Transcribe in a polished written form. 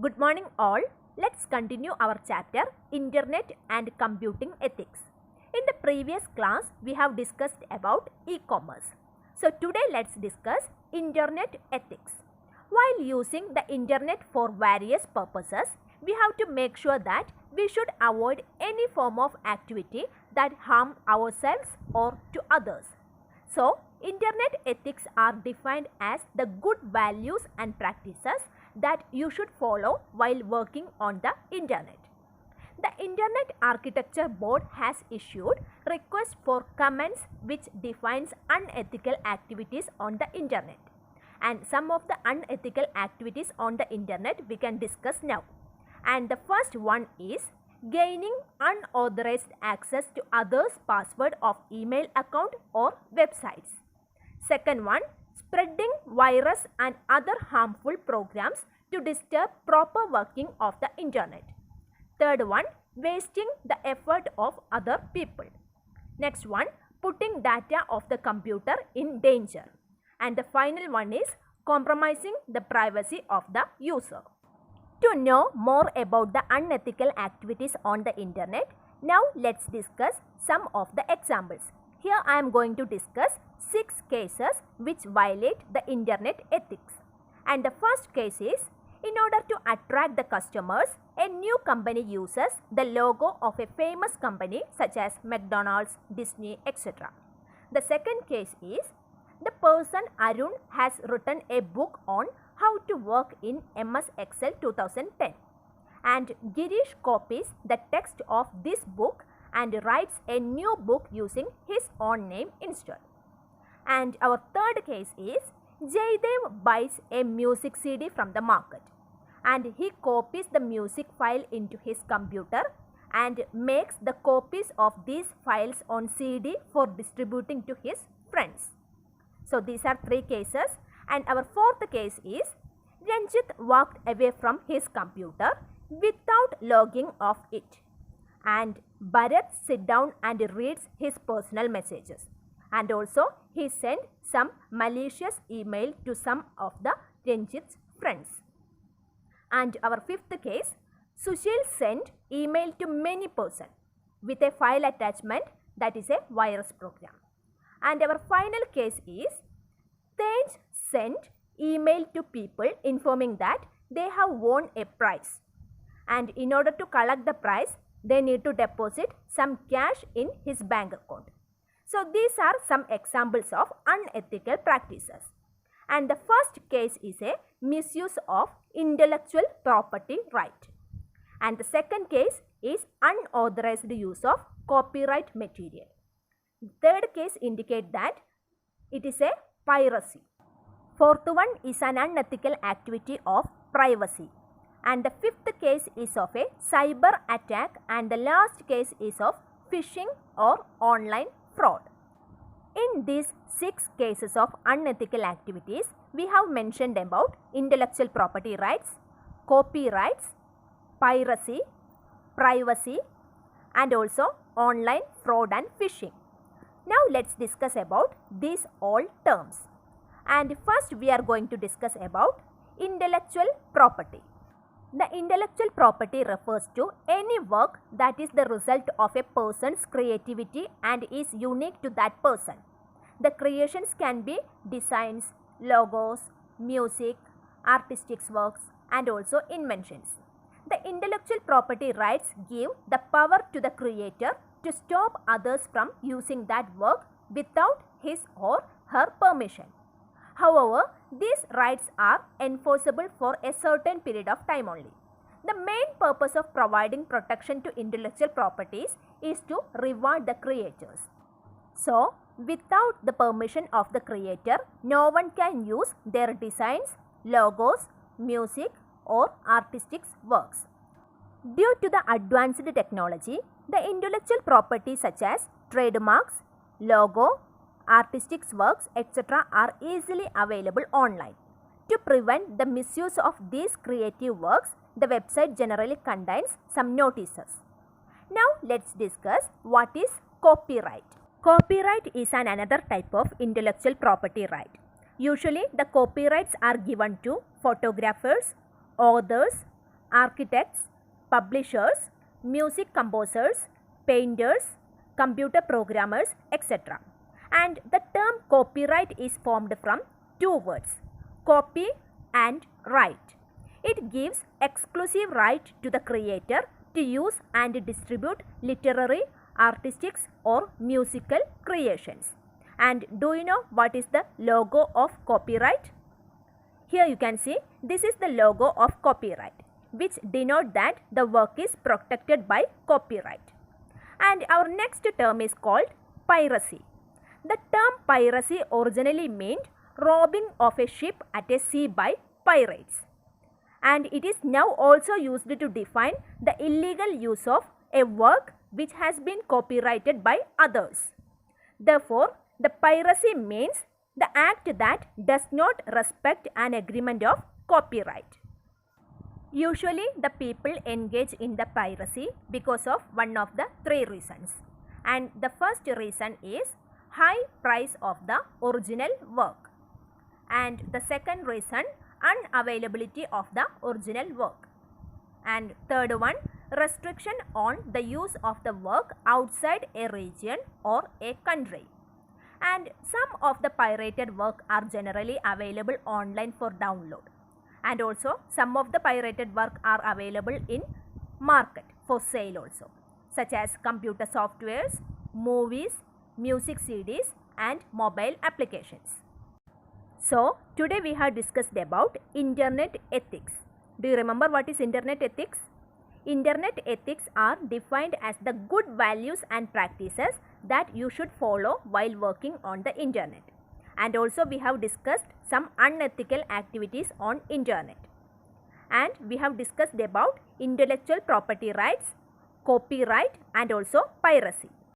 Good morning all. Let's continue our chapter Internet and Computing Ethics. In the previous class, we have discussed about e-commerce. So today let's discuss Internet ethics. While using the Internet for various purposes, we have to make sure that we should avoid any form of activity that harm ourselves or to others. So, Internet ethics are defined as the good values and practices that you should follow while working on the Internet. The Internet Architecture Board has issued requests for comments which defines unethical activities on the Internet. And some of the unethical activities on the Internet we can discuss now. And the first one is gaining unauthorized access to others' password of email account or websites. Second one, spreading virus and other harmful programs to disturb proper working of the Internet. Third one, wasting the effort of other people. Next one, putting data of the computer in danger. And the final one is compromising the privacy of the user. To know more about the unethical activities on the Internet, now let's discuss some of the examples. Here I am going to discuss 6 cases which violate the Internet ethics. And the first case is, in order to attract the customers, a new company uses the logo of a famous company such as McDonald's, Disney, etc. The second case is, the person Arun has written a book on how to work in MS Excel 2010, and Girish copies the text of this book and writes a new book using his own name instead. And our third case is, Jaydev buys a music CD from the market and he copies the music file into his computer and makes the copies of these files on CD for distributing to his friends. So these are 3 cases. And our fourth case is, Ranjit walked away from his computer without logging off it, and Bharat sit down and reads his personal messages, and also he sent some malicious email to some of the Ranjit's friends. And our fifth case, Sushil sent email to many persons with a file attachment that is a virus program. And our final case is, Tej sent email to people informing that they have won a prize, and in order to collect the prize, they need to deposit some cash in his bank account. So these are some examples of unethical practices. And the first case is a misuse of intellectual property right. And the second case is unauthorized use of copyright material. The third case indicates that it is a piracy. Fourth one is an unethical activity of privacy. And the fifth case is of a cyber attack, and the last case is of phishing or online fraud. In these 6 cases of unethical activities, we have mentioned about intellectual property rights, copyrights, piracy, privacy, and also online fraud and phishing. Now let's discuss about these all terms. And first we are going to discuss about intellectual property. The intellectual property refers to any work that is the result of a person's creativity and is unique to that person. The creations can be designs, logos, music, artistic works, and also inventions. The intellectual property rights give the power to the creator to stop others from using that work without his or her permission. However, these rights are enforceable for a certain period of time only. The main purpose of providing protection to intellectual properties is to reward the creators. So, without the permission of the creator, no one can use their designs, logos, music, or artistic works. Due to the advanced technology, the intellectual property such as trademarks, logo, artistic works, etc. are easily available online. To prevent the misuse of these creative works, the website generally contains some notices. Now let's discuss what is copyright. Copyright is another type of intellectual property right. Usually the copyrights are given to photographers, authors, architects, publishers, music composers, painters, computer programmers, etc. And the term copyright is formed from two words, copy and right. It gives exclusive right to the creator to use and distribute literary, artistic or musical creations. And do you know what is the logo of copyright? Here you can see this is the logo of copyright, which denote that the work is protected by copyright. And our next term is called piracy. The term piracy originally meant robbing of a ship at a sea by pirates. And it is now also used to define the illegal use of a work which has been copyrighted by others. Therefore, the piracy means the act that does not respect an agreement of copyright. Usually, the people engage in the piracy because of one of the three reasons. And the first reason is high price of the original work. And the second reason, unavailability of the original work. And third one, restriction on the use of the work outside a region or a country. And some of the pirated work are generally available online for download. And also some of the pirated work are available in market for sale also, such as computer softwares, movies, music CDs and mobile applications. So today we have discussed about internet ethics. Do you remember what is internet ethics? Internet ethics are defined as the good values and practices that you should follow while working on the internet. And also we have discussed some unethical activities on internet. And we have discussed about intellectual property rights, copyright and also piracy.